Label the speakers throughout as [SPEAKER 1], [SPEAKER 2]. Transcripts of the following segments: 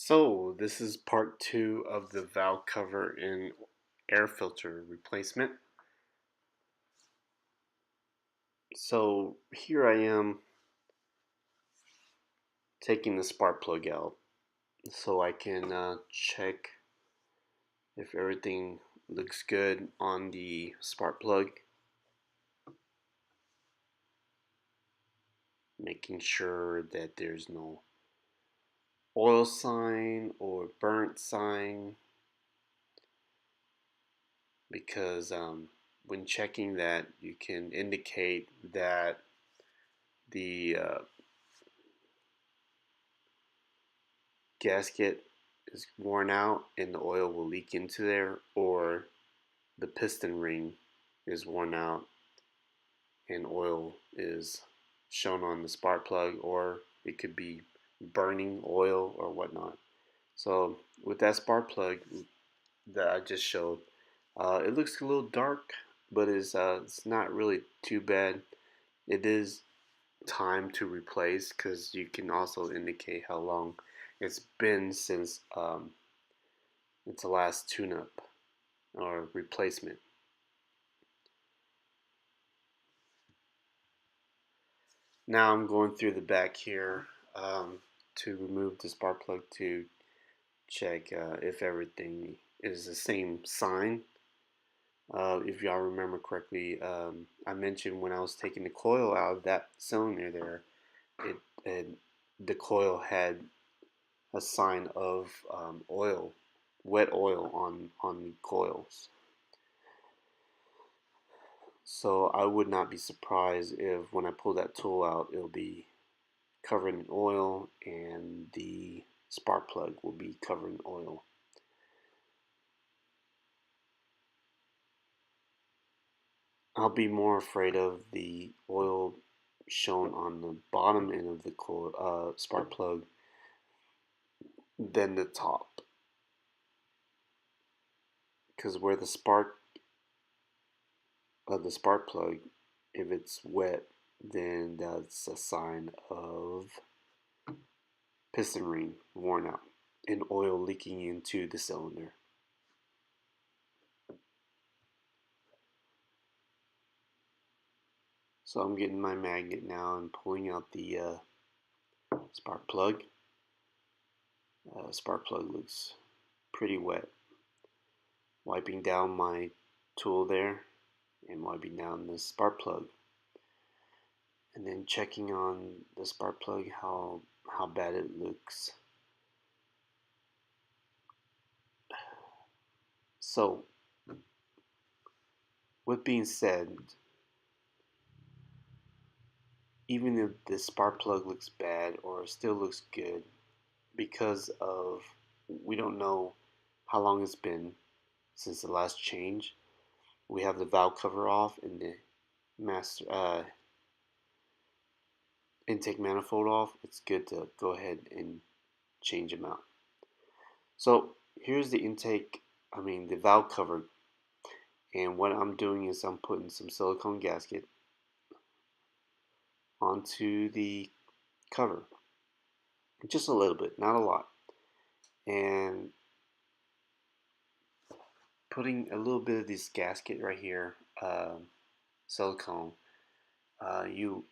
[SPEAKER 1] So this is part two of the valve cover and air filter replacement. So here I am taking the spark plug out so I can check if everything looks good on the spark plug, making sure that there's no oil sign or burnt sign, because when checking that you can indicate that the gasket is worn out and the oil will leak into there, or the piston ring is worn out and oil is shown on the spark plug, or it could be burning oil or whatnot. So with that spark plug that I just showed, it looks a little dark, but it's not really too bad. It is time to replace because you can also indicate how long it's been since it's the last tune-up or replacement. Now I'm going through the back here to remove the spark plug to check if everything is the same sign. If y'all remember correctly, I mentioned when I was taking the coil out of that cylinder there, it the coil had a sign of oil, wet oil on the coils. So I would not be surprised if when I pull that tool out, it'll be covered in oil and the spark plug will be covered in oil. I'll be more afraid of the oil shown on the bottom end of the coil, spark plug than the top. Because where the spark of the spark plug, if it's wet, then that's a sign of piston ring worn out and oil leaking into the cylinder. So I'm getting my magnet now and pulling out the spark plug. Spark plug looks pretty wet. Wiping down my tool there and wiping down the spark plug, and then checking on the spark plug how bad it looks. So with being said, even if the spark plug looks bad or still looks good, because of we don't know how long it's been since the last change, we have the valve cover off and the master intake manifold off, it's good to go ahead and change them out. So here's the intake, the valve cover, and what I'm doing is I'm putting some silicone gasket onto the cover, just a little bit, not a lot, and putting a little bit of this gasket right here, silicone, you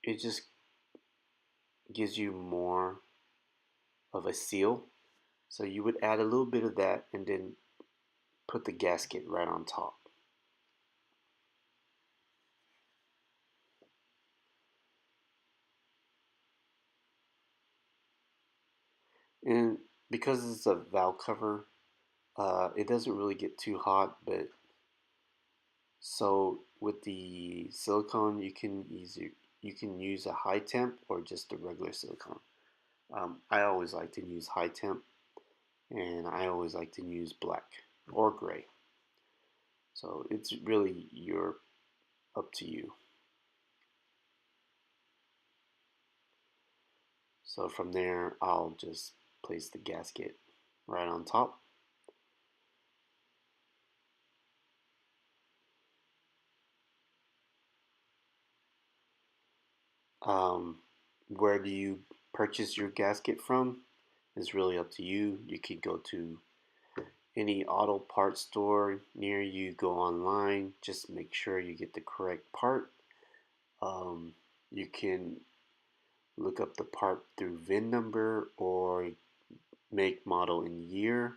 [SPEAKER 1] it just gives you more of a seal. So you would add a little bit of that and then put the gasket right on top. And because it's a valve cover, it doesn't really get too hot, but so with the silicone, you can use a high temp or just a regular silicone. I always like to use high temp, and I always like to use black or gray. So it's really up to you. So from there, I'll just place the gasket right on top. Um, where do you purchase your gasket from? It's really up to you. You could go to any auto parts store near you, go online, just make sure you get the correct part. You can look up the part through VIN number or make, model, and year.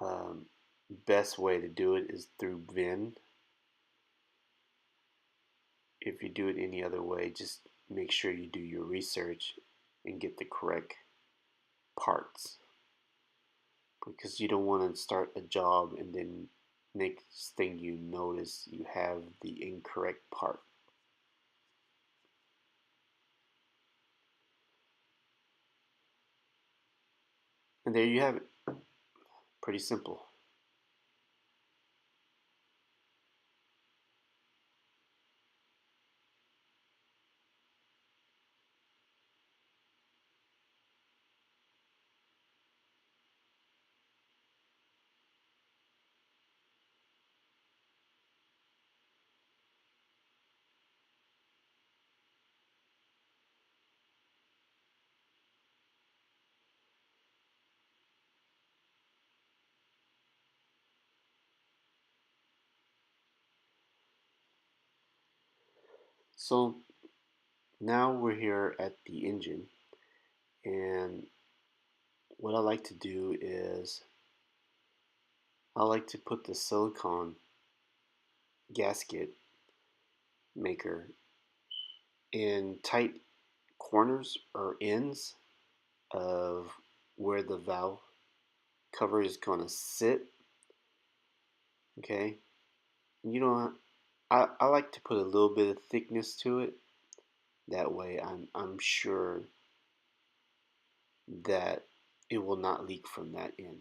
[SPEAKER 1] Um, Best way to do it is through VIN. If you do it any other way, just make sure you do your research and get the correct parts, because you don't want to start a job and then next thing you notice you have the incorrect part. And there you have it. Pretty simple. So now we're here at the engine, and what I like to do is I like to put the silicone gasket maker in tight corners or ends of where the valve cover is going to sit. Okay, you know, I like to put a little bit of thickness to it. That way I'm sure that it will not leak from that end.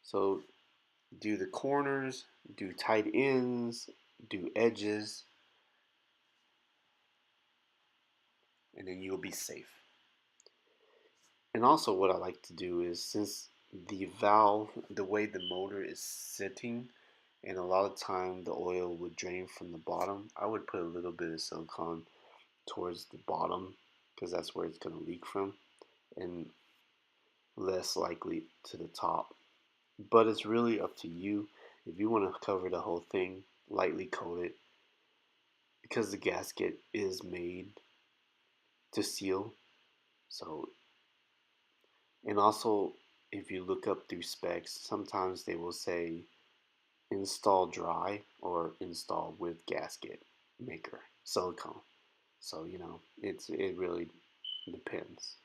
[SPEAKER 1] So do the corners, do tight ends, do edges, and then you'll be safe. And also what I like to do is, since the valve, the way the motor is sitting, and a lot of time the oil would drain from the bottom, I would put a little bit of silicone towards the bottom because that's where it's going to leak from, and less likely to the top. But it's really up to you. If you want to cover the whole thing, lightly coat it, because the gasket is made to seal. So, and also if you look up through specs, sometimes they will say install dry or install with gasket maker silicone. So it really depends,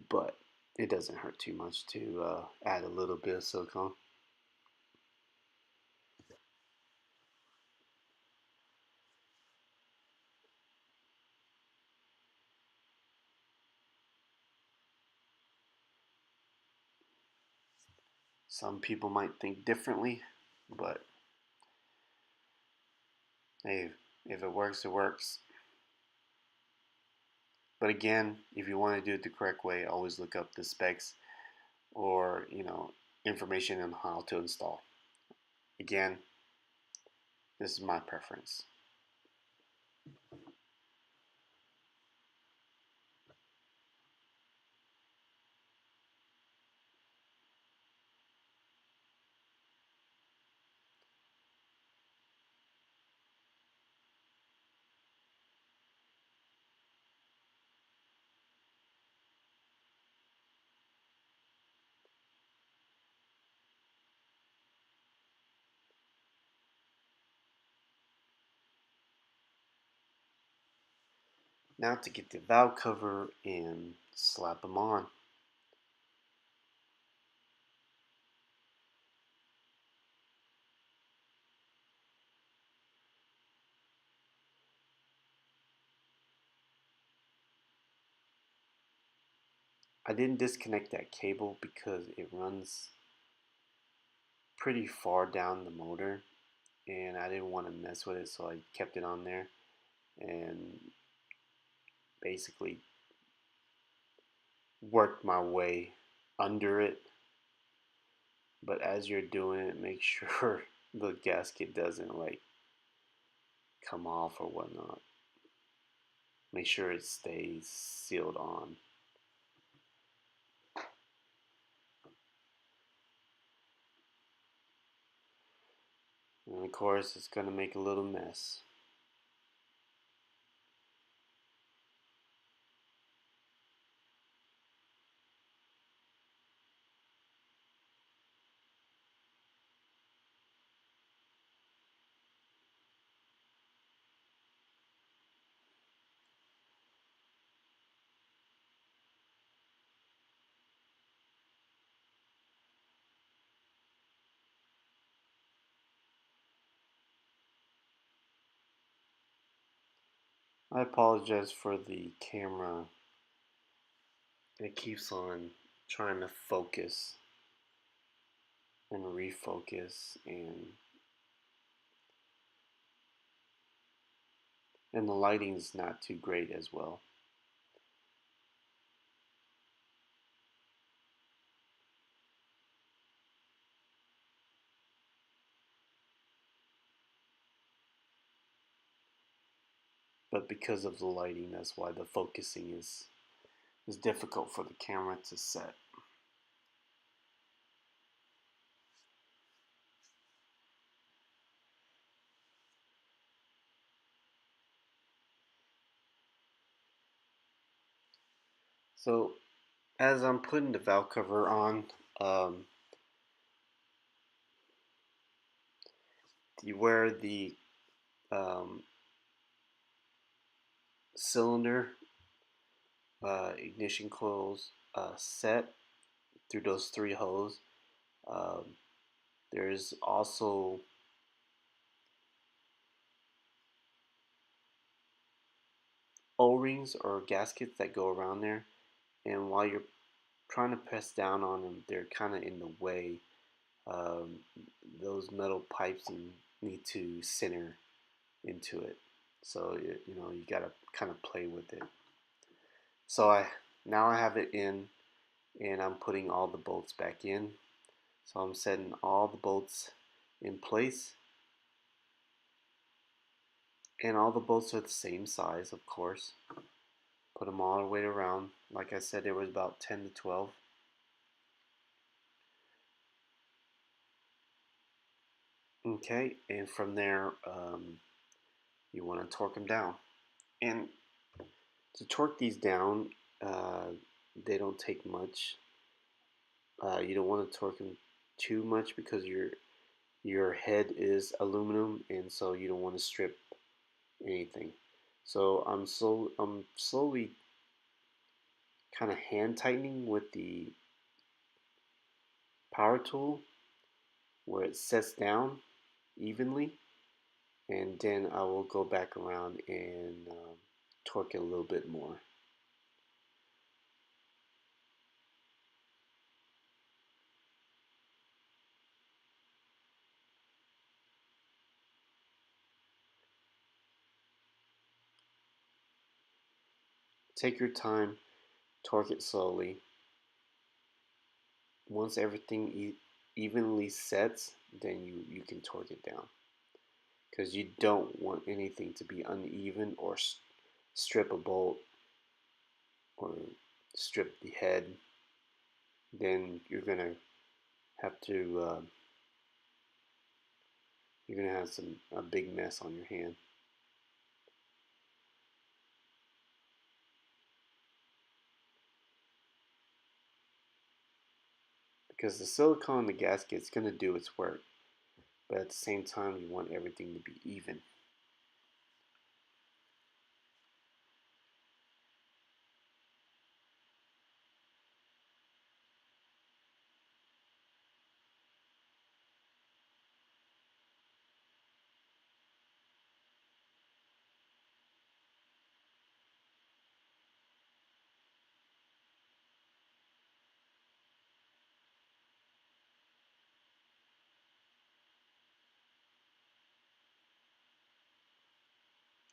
[SPEAKER 1] but it doesn't hurt too much to add a little bit of silicone. Some people might think differently, but hey, if it works, it works. But again, if you want to do it the correct way, always look up the specs or information on how to install. Again, this is my preference. Now to get the valve cover and slap them on. I didn't disconnect that cable because it runs pretty far down the motor, and I didn't want to mess with it, so I kept it on there and basically worked my way under it. But as you're doing it, make sure the gasket doesn't like come off or whatnot. make sure it stays sealed on. And of course, it's going to make a little mess. I apologize for the camera. It keeps on trying to focus and refocus, and the lighting's not too great as well. But because of the lighting, that's why the focusing is difficult for the camera to set. So as I'm putting the valve cover on, um, where the um, cylinder ignition coils set through those three holes, um, there's also O-rings or gaskets that go around there, and while you're trying to press down on them, they're kind of in the way. Um, those metal pipes need to center into it, so you gotta kind of play with it. So I have it in, and I'm putting all the bolts back in. So I'm setting all the bolts in place, and all the bolts are the same size, of course. Put them all the way around. Like I said, there was about 10 to 12. Okay, and from there, you want to torque them down. And to torque these down, uh, they don't take much. You don't want to torque them too much because your head is aluminum, and so you don't want to strip anything. So I'm slowly kind of hand tightening with the power tool where it sets down evenly, and then I will go back around and torque it a little bit more. Take your time, torque it slowly. Once everything evenly sets, then you can torque it down because you don't want anything to be uneven or strip a bolt or strip the head. Then have to you're gonna have a big mess on your hand. Because the silicone in the gasket is going to do its work, but at the same time you want everything to be even.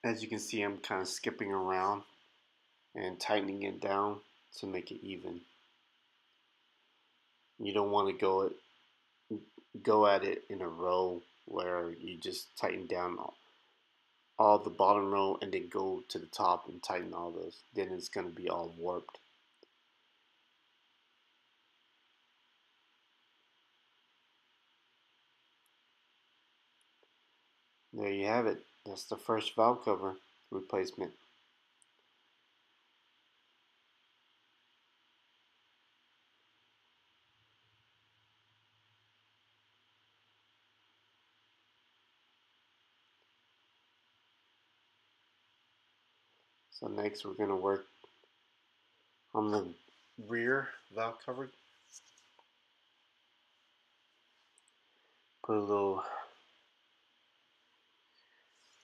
[SPEAKER 1] As you can see, I'm kind of skipping around and tightening it down to make it even. You don't want to go at it in a row where you just tighten down all the bottom row and then go to the top and tighten all those. Then it's going to be all warped. There you have it. That's the first valve cover replacement. So next we're going to work on the rear valve cover. Put a little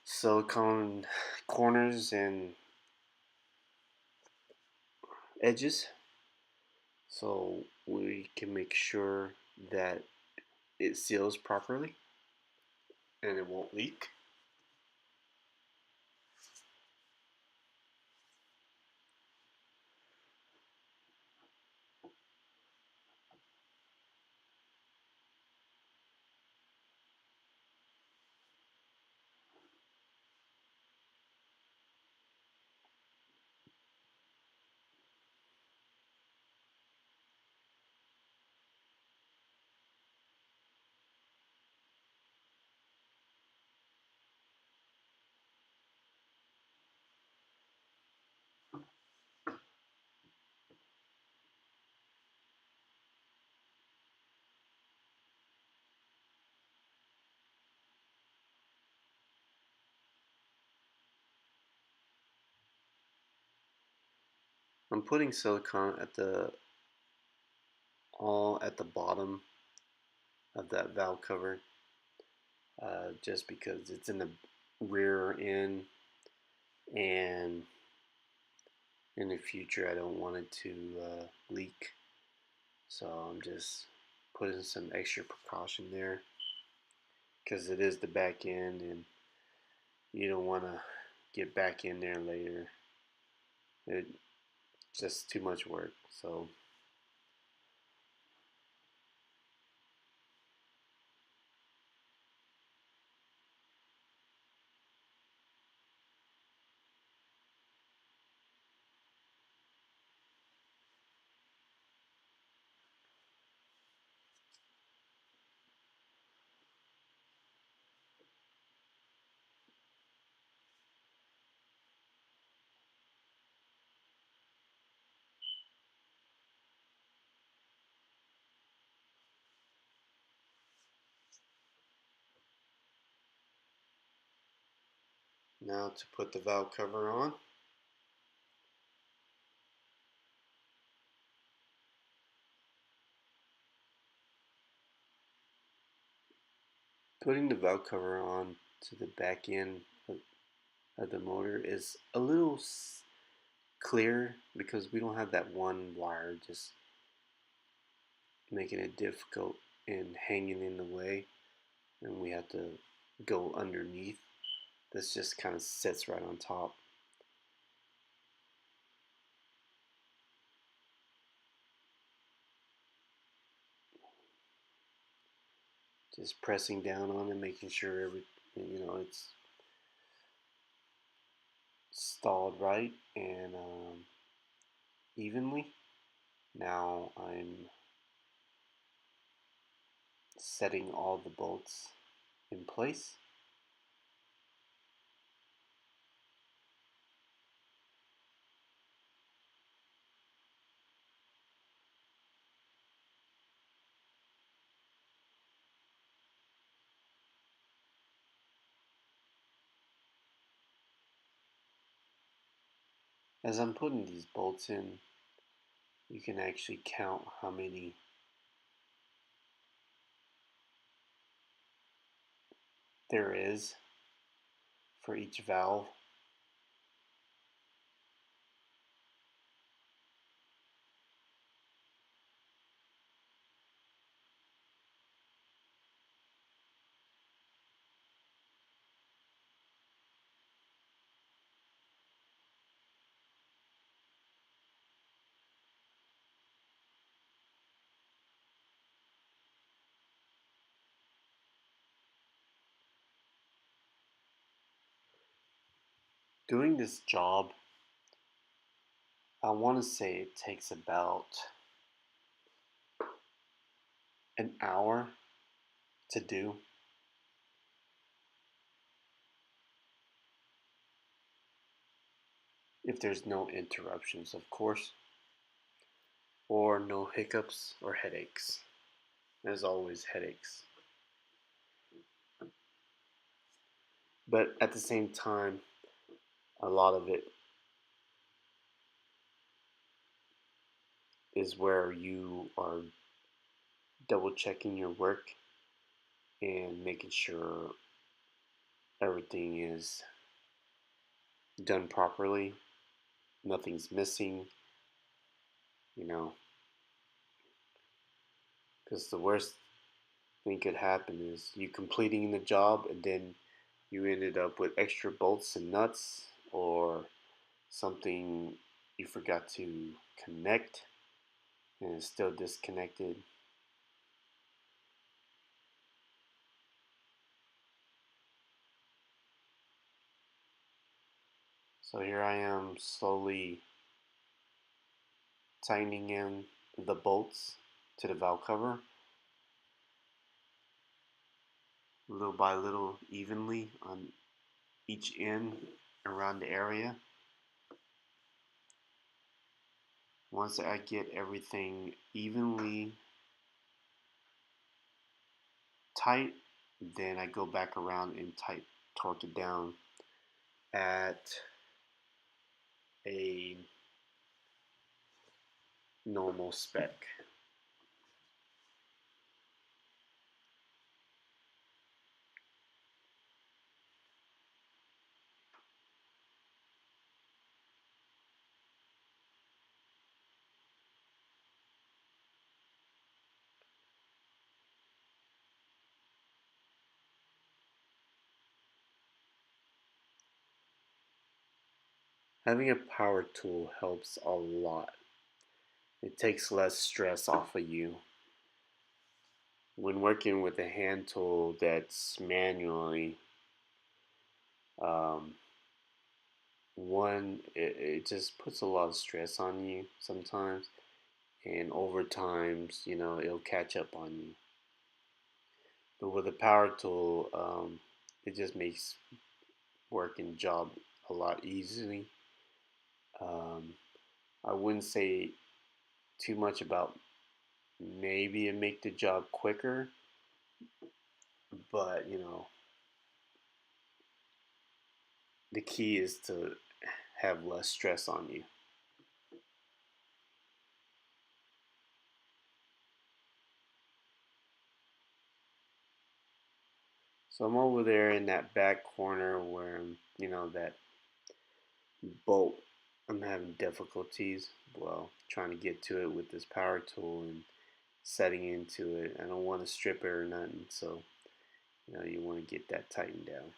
[SPEAKER 1] silicone corners and edges so we can make sure that it seals properly and it won't leak. I'm putting silicone at the all at the bottom of that valve cover just because it's in the rear end, and in the future I don't want it to leak, so I'm just putting some extra precaution there because it is the back end and you don't want to get back in there later. It's just too much work. So now to put the valve cover on. Putting the valve cover on to the back end of the motor is a little clear because we don't have that one wire just making it difficult and hanging in the way, and we have to go underneath. This just kind of sits right on top. Just pressing down on it, making sure it's stalled right and evenly. Now I'm setting all the bolts in place. As I'm putting these bolts in, you can actually count how many there is for each valve. Doing this job, I want to say it takes about an hour to do if there's no interruptions, of course, or no hiccups or headaches. There's always headaches. But at the same time, a lot of it is where you are double checking your work and making sure everything is done properly, nothing's missing, you know, because the worst thing could happen is you completing the job and then you ended up with extra bolts and nuts or something you forgot to connect and it's still disconnected. So here I am slowly tightening in the bolts to the valve cover little by little evenly on each end around the area. Once I get everything evenly tight, then I go back around and torque it down at a normal spec. Having a power tool helps a lot. It takes less stress off of you. When working with a hand tool that's manually, um, it just puts a lot of stress on you sometimes, and over times, it'll catch up on you. But with a power tool, it just makes work and job a lot easily. Um, I wouldn't say too much about maybe it make the job quicker, but the key is to have less stress on you. So I'm over there in that back corner where that bolt. I'm having difficulties. Well, trying to get to it with this power tool and setting into it. I don't want to strip it or nothing, so you want to get that tightened down.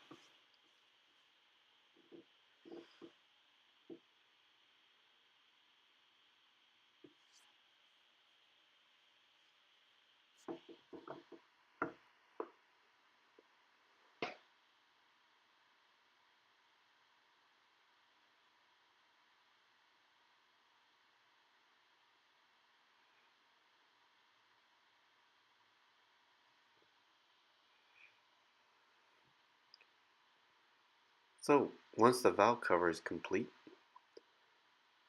[SPEAKER 1] So once the valve cover is complete,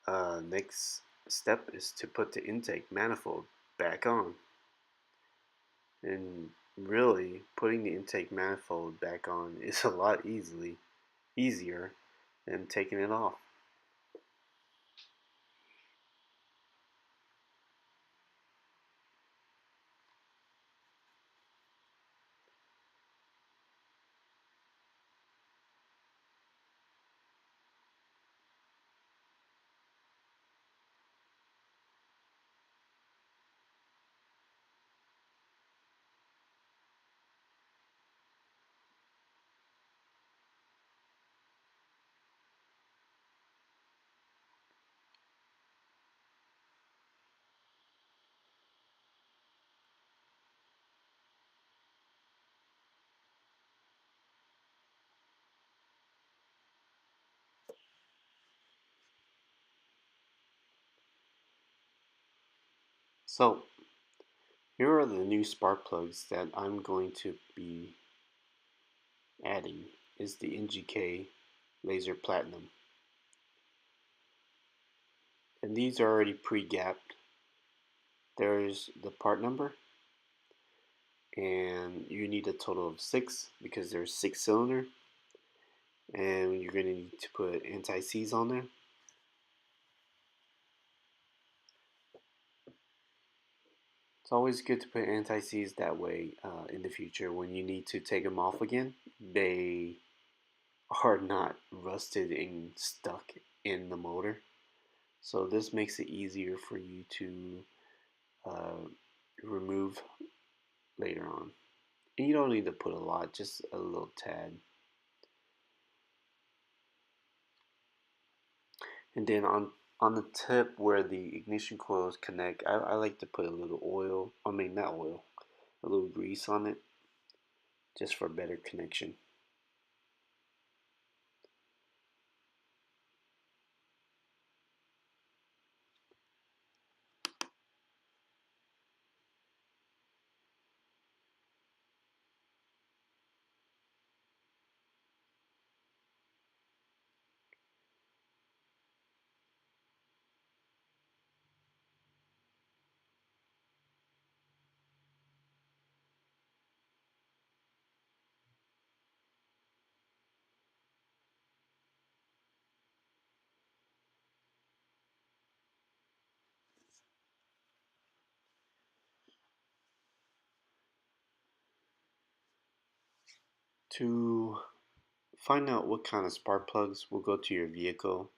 [SPEAKER 1] next step is to put the intake manifold back on. And really, putting the intake manifold back on is a lot easier than taking it off. So, here are the new spark plugs that I'm going to be adding is the NGK Laser Platinum. And these are already pre-gapped. There's the part number, and you need a total of 6 because there's 6 cylinder, and you're going to need to put anti-seize on there. It's always good to put anti-seize, that way in the future when you need to take them off again, they are not rusted and stuck in the motor. So this makes it easier for you to uh, remove later on. And you don't need to put a lot, just a little tad. And then on the tip where the ignition coils connect, I like to put a little oil, I mean not oil, a little grease on it, just for better connection. To find out what kind of spark plugs will go to your vehicle,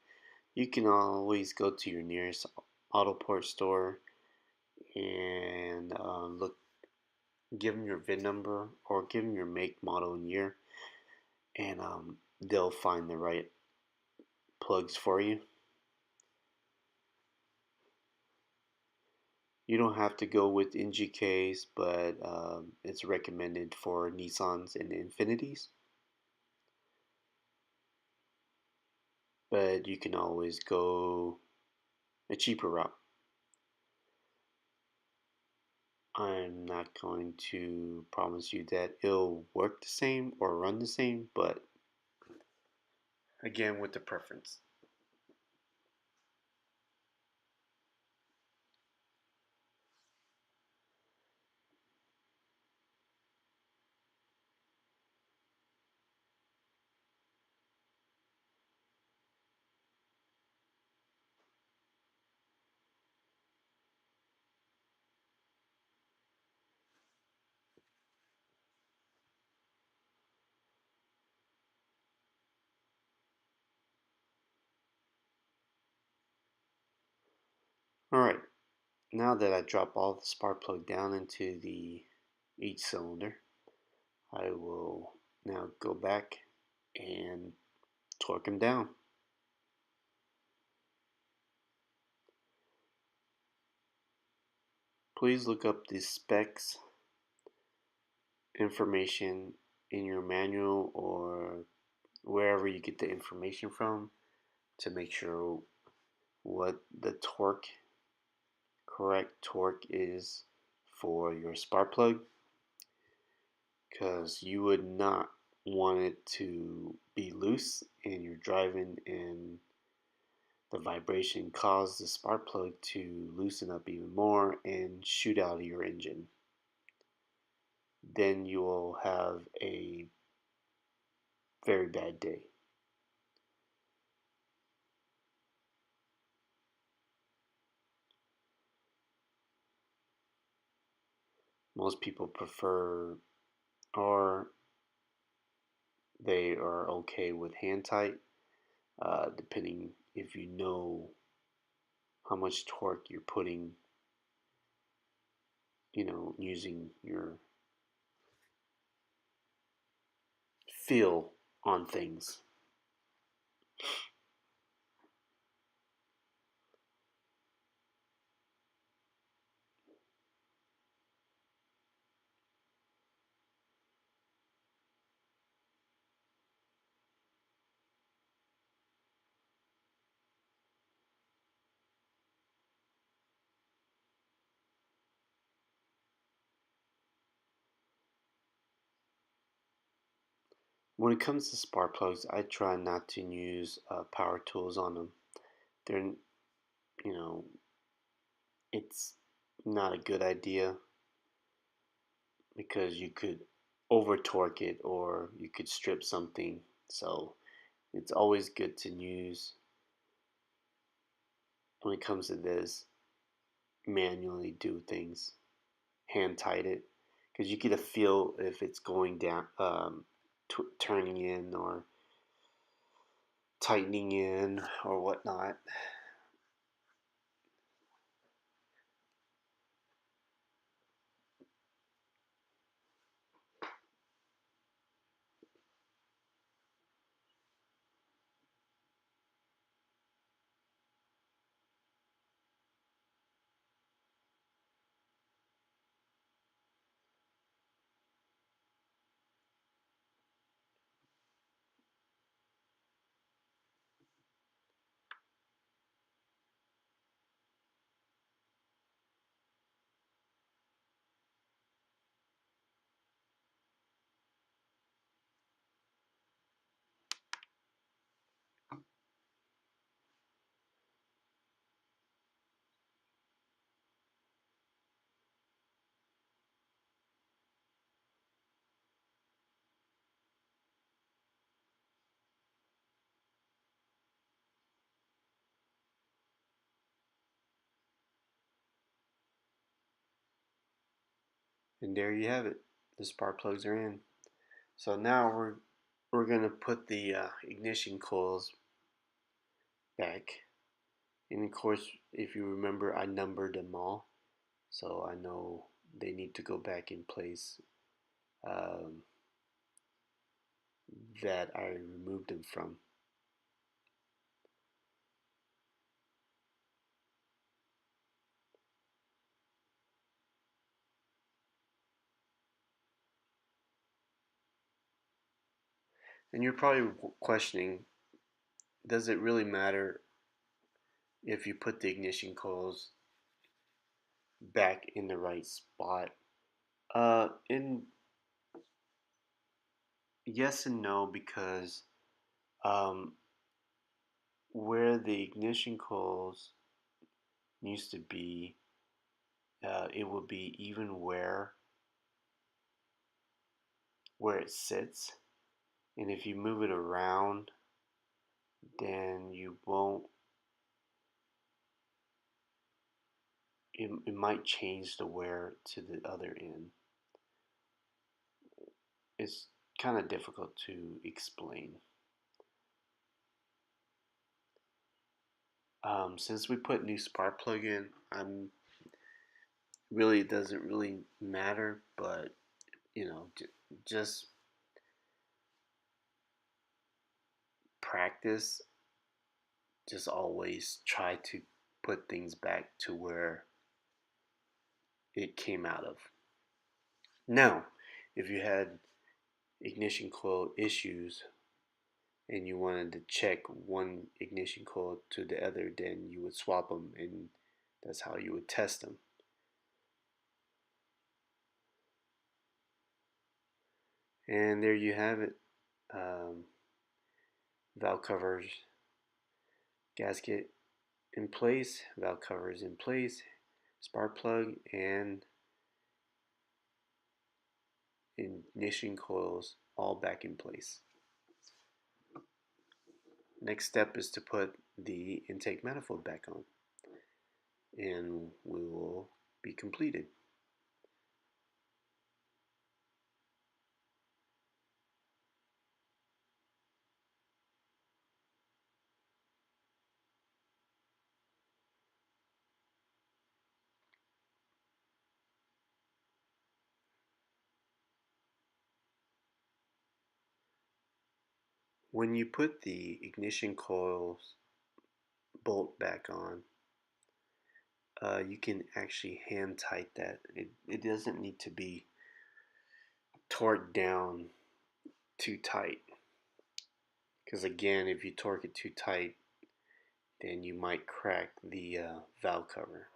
[SPEAKER 1] you can always go to your nearest auto parts store and look, give them your VIN number or give them your make, model, and year, and they'll find the right plugs for you. You don't have to go with NGKs, but it's recommended for Nissans and Infinities. But you can always go a cheaper route. I'm not going to promise you that it'll work the same or run the same, but again, with the preference. Alright, now that I drop all the spark plug down into the each cylinder, I will now go back and torque them down. Please look up the specs information in your manual or wherever you get the information from to make sure what the correct torque is for your spark plug, because you would not want it to be loose and you're driving and the vibration cause the spark plug to loosen up even more and shoot out of your engine. Then you will have a very bad day. Most people prefer, or they are okay with hand tight, depending if you know how much torque you're putting, using your feel on things. When it comes to spark plugs, I try not to use power tools on them. They're, you know, it's not a good idea because you could over torque it or you could strip something. So it's always good to use, when it comes to this, manually do things, hand tight it, because you get a feel if it's going down, turning in or tightening in or whatnot. And there you have it. The spark plugs are in. So now we're gonna put the ignition coils back. And of course, if you remember, I numbered them all, so I know they need to go back in place um, that I removed them from. And you're probably questioning, does it really matter if you put the ignition coils back in the right spot? In yes and no, because um, where the ignition coils used to be, it would be even where it sits, and if you move it around, then you won't. It might change the wear to the other end. It's kind of difficult to explain. Since we put new spark plug in, I'm really, it doesn't really matter, but just practice. Just always try to put things back to where it came out of. Now, if you had ignition coil issues and you wanted to check one ignition coil to the other, then you would swap them, and that's how you would test them. And there you have it. Um, Valve covers, gasket in place, valve covers in place, spark plug, and ignition coils all back in place. Next step is to put the intake manifold back on, and we will be completed. When you put the ignition coils bolt back on, you can actually hand tight that. It doesn't need to be torqued down too tight, because again, if you torque it too tight, then you might crack the valve cover.